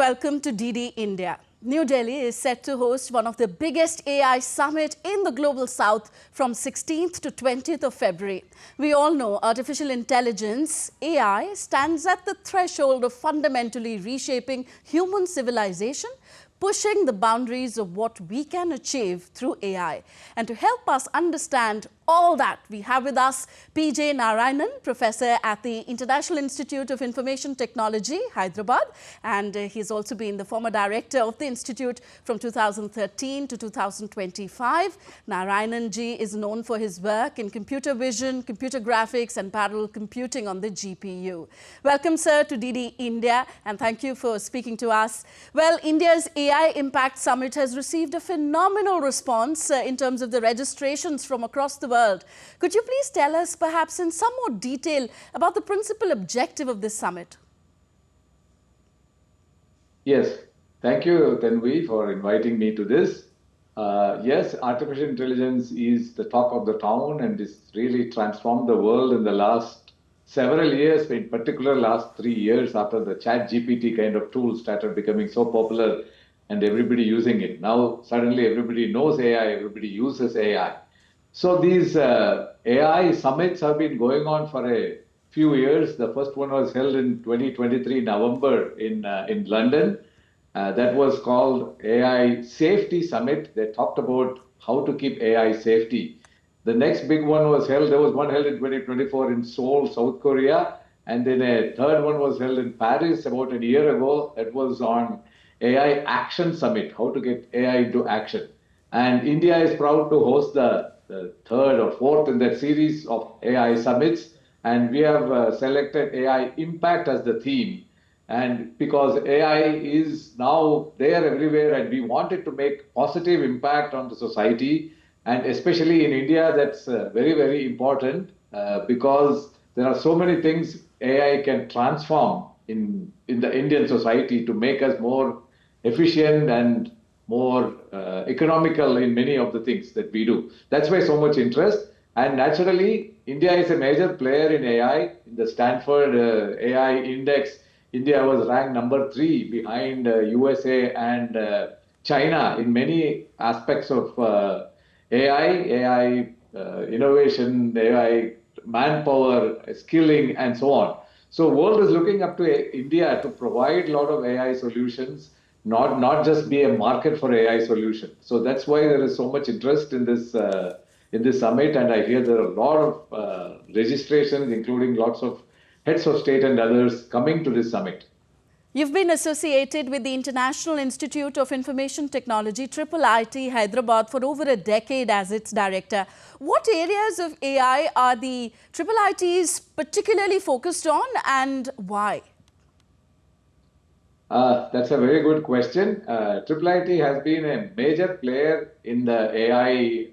welcome to DD India. New Delhi is set to host one of the biggest AI summit in the global south from 16th to 20th of February. We all know artificial intelligence, AI, stands at the threshold of fundamentally reshaping human civilization, pushing the boundaries of what we can achieve through AI. And to help us understand all that, we have with us PJ Narayanan, professor at the International Institute of Information Technology, Hyderabad, and he's also been the former director of the institute from 2013 to 2025. Narayanan ji is known for his work in computer vision, computer graphics, and parallel computing on the GPU. Welcome, sir, to DD India, and thank you for speaking to us. Well, India's AI Impact Summit has received a phenomenal response in terms of the registrations from across the world. Could you please tell us, perhaps in some more detail, about the principal objective of this summit? Yes, thank you, Tanvi, for inviting me to this. Yes, artificial intelligence is the talk of the town and it's really transformed the world in the last several years, in particular last 3 years after the ChatGPT kind of tool started becoming so popular and everybody using it. Now, suddenly everybody knows AI, everybody uses AI. So these AI summits have been going on for a few years. The first one was held in 2023 November in London. That was called AI Safety Summit. They talked about how to keep AI safety. The next big one was held, there was one held in 2024 in Seoul, South Korea. And then a third one was held in Paris about a year ago. It was on AI Action Summit, how to get AI into action. And India is proud to host the third or fourth in that series of AI summits. And we have selected AI Impact as the theme. And because AI is now there everywhere and we wanted to make positive impact on the society, and especially in India, that's very, very important because there are so many things AI can transform in the Indian society to make us more efficient and more economical in many of the things that we do. That's why so much interest. And naturally, India is a major player in AI. In the Stanford AI Index, India was ranked number 3 behind USA and China in many aspects of AI innovation, AI manpower, skilling, and so on. So world is looking up to India to provide a lot of AI solutions, not just be a market for AI solution. So that's why there is so much interest in this summit, and I hear there are a lot of registrations, including lots of heads of state and others coming to this summit. You've been associated with the International Institute of Information Technology, IIIT Hyderabad, for over a decade as its director. What areas of AI are the IIITs particularly focused on, and why? That's a very good question. IIIT has been a major player in the AI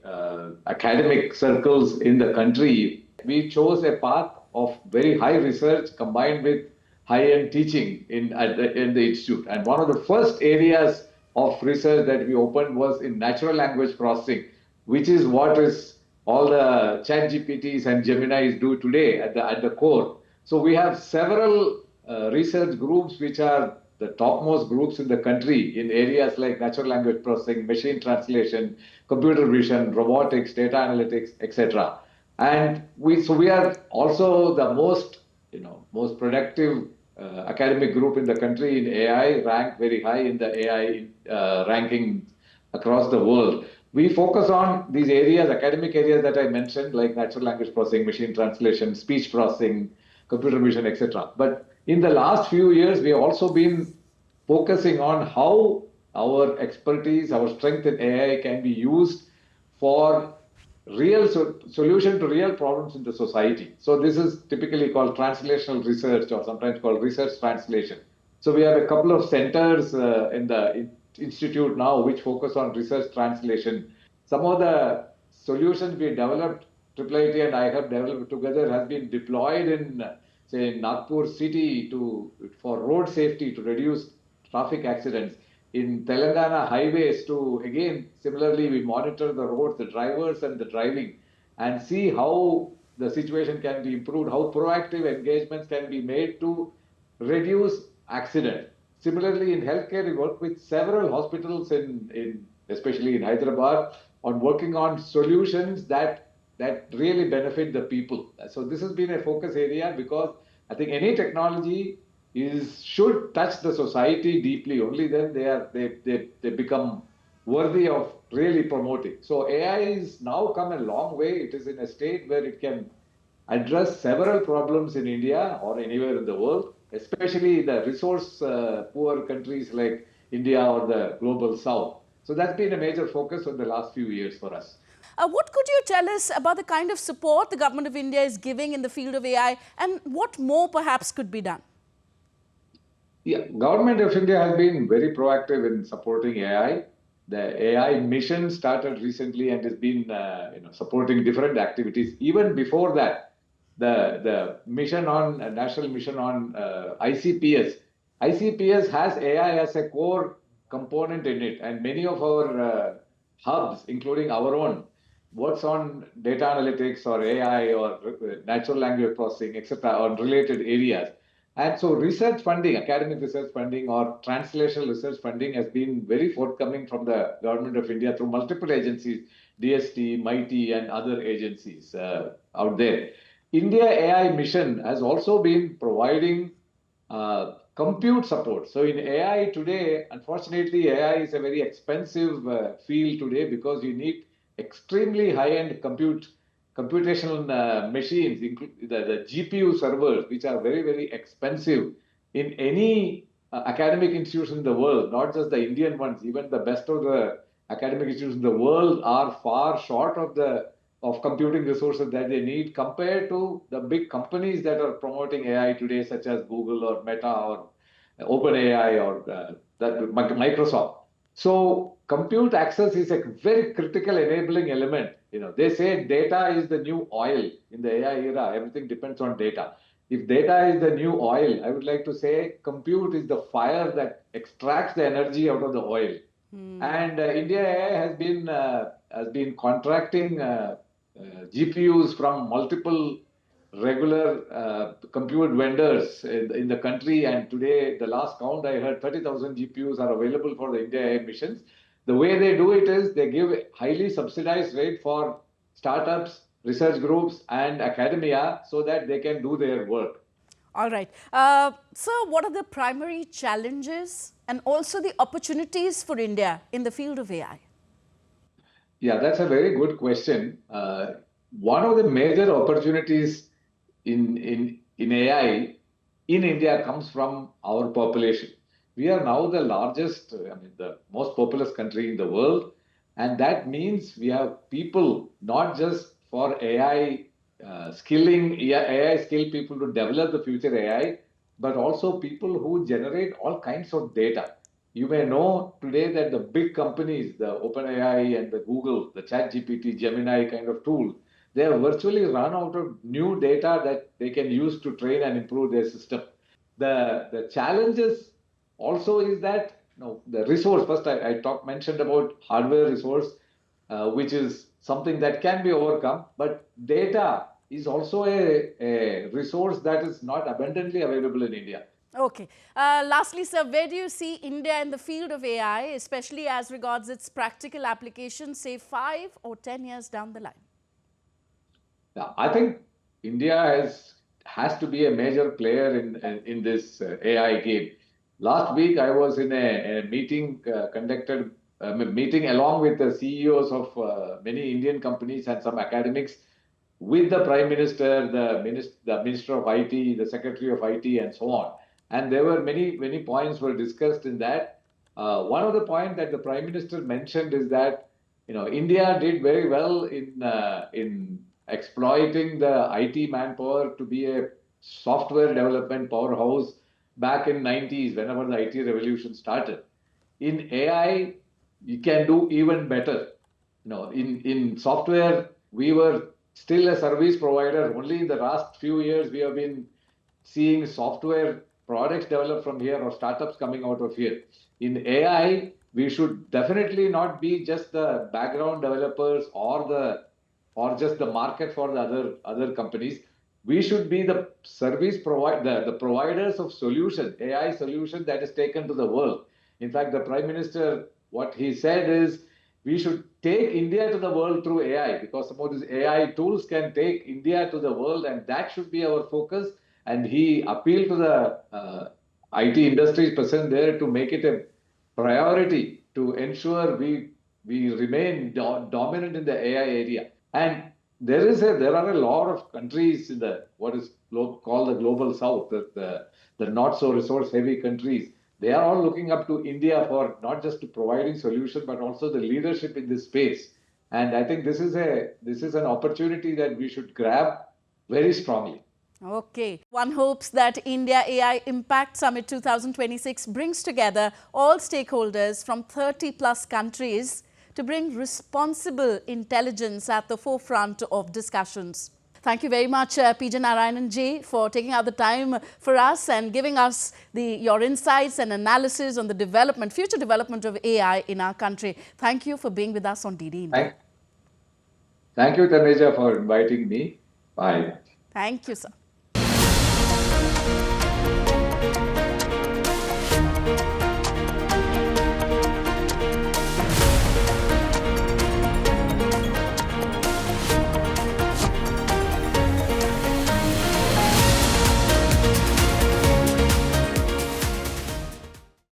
academic circles in the country. We chose a path of very high research combined with high-end teaching in the institute. And one of the first areas of research that we opened was in natural language processing, which is what is all the ChatGPTs and Geminis do today at the core. So we have several research groups which are the topmost groups in the country in areas like natural language processing, machine translation, computer vision, robotics, data analytics, etc. And we are also the most productive academic group in the country in AI, ranked very high in the AI ranking across the world. We focus on these areas, academic areas that I mentioned, like natural language processing, machine translation, speech processing, computer vision, etc. But in the last few years, we have also been focusing on how our expertise, our strength in AI can be used for real solution to real problems in the society. So this is typically called translational research, or sometimes called research translation. So we have a couple of centers in the institute now which focus on research translation. Some of the solutions we developed, IIIT and I have developed together, has been deployed in, say, Nagpur city for road safety to reduce traffic accidents. In Telangana highways to, again, similarly, we monitor the roads, the drivers and the driving, and see how the situation can be improved, how proactive engagements can be made to reduce accident. Similarly, in healthcare, we work with several hospitals especially in Hyderabad, on working on solutions that really benefit the people. So this has been a focus area because I think any technology should touch the society deeply. Only then they become worthy of really promoting. So AI is now come a long way. It is in a state where it can address several problems in India or anywhere in the world, especially the resource poor countries like India or the global south. So that's been a major focus in the last few years for us. What could you tell us about the kind of support the government of India is giving in the field of AI and what more perhaps could be done? Yeah, government of India has been very proactive in supporting AI. The AI mission started recently and has been supporting different activities. Even before that, the mission on national mission on ICPS. ICPS has AI as a core component in it, and many of our hubs, including our own, works on data analytics or AI or natural language processing, etc., on related areas. And so research funding, academic research funding or translational research funding has been very forthcoming from the government of India through multiple agencies, DST, MIT and other agencies out there. India AI mission has also been providing compute support. So in AI today, unfortunately, AI is a very expensive field today because you need extremely high-end computational machines, the GPU servers, which are very, very expensive in any academic institution in the world, not just the Indian ones, even the best of the academic institutions in the world are far short of computing resources that they need compared to the big companies that are promoting AI today, such as Google or Meta or OpenAI or Microsoft. So compute access is a very critical enabling element. They say data is the new oil in the AI era. Everything depends on data. If data is the new oil, I would like to say compute is the fire that extracts the energy out of the oil. And India AI has been contracting GPUs from multiple regular compute vendors in the country. And today, the last count I heard, 30,000 GPUs are available for the India AI missions. The way they do it is they give a highly subsidized rate for startups, research groups, and academia so that they can do their work. All right. Sir, what are the primary challenges and also the opportunities for India in the field of AI? Yeah, that's a very good question. One of the major opportunities in AI in India comes from our population. We are now the largest, the most populous country in the world, and that means we have people not just for AI skilling, AI skilled people to develop the future AI, but also people who generate all kinds of data. You may know today that the big companies, the OpenAI and the Google, the ChatGPT, Gemini kind of tool, they have virtually run out of new data that they can use to train and improve their system. The challenges also is that the resource. First, I mentioned about hardware resource, which is something that can be overcome, but data is also a resource that is not abundantly available in India. Okay. Lastly, sir, where do you see India in the field of AI, especially as regards its practical application, say 5 or 10 years down the line? Yeah, I think India has to be a major player in this AI game. Last week, I was in a meeting meeting along with the CEOs of many Indian companies and some academics with the Prime Minister, the Minister of IT, the Secretary of IT, and so on. And there were many points were discussed in that. One of the points that the Prime Minister mentioned is that India did very well in exploiting the IT manpower to be a software development powerhouse back in 90s, whenever the IT revolution started. In AI, you can do even better. In software, we were still a service provider. Only in the last few years, we have been seeing software products developed from here or startups coming out of here. In AI, we should definitely not be just the background developers or just the market for the other companies. we should be the service provider, the providers of solution, AI solution that is taken to the world. In fact, the Prime Minister, what he said is, we should take India to the world through AI, because some of these AI tools can take India to the world, and that should be our focus. And he appealed to the IT industry present there to make it a priority to ensure we remain dominant in the AI area. And there are a lot of countries in the what is called the global south, the not so resource heavy countries. They are all looking up to India for not just to providing solution, but also the leadership in this space. And I think this is an opportunity that we should grab very strongly. Okay. One hopes that India AI Impact Summit 2026 brings together all stakeholders from 30 plus countries to bring responsible intelligence at the forefront of discussions. Thank you very much, PJ Narayanan ji, for taking out the time for us and giving us your insights and analysis on the future development of AI in our country. Thank you for being with us on DD India. Thank you, Taneja, for inviting me. Bye. Thank you, sir.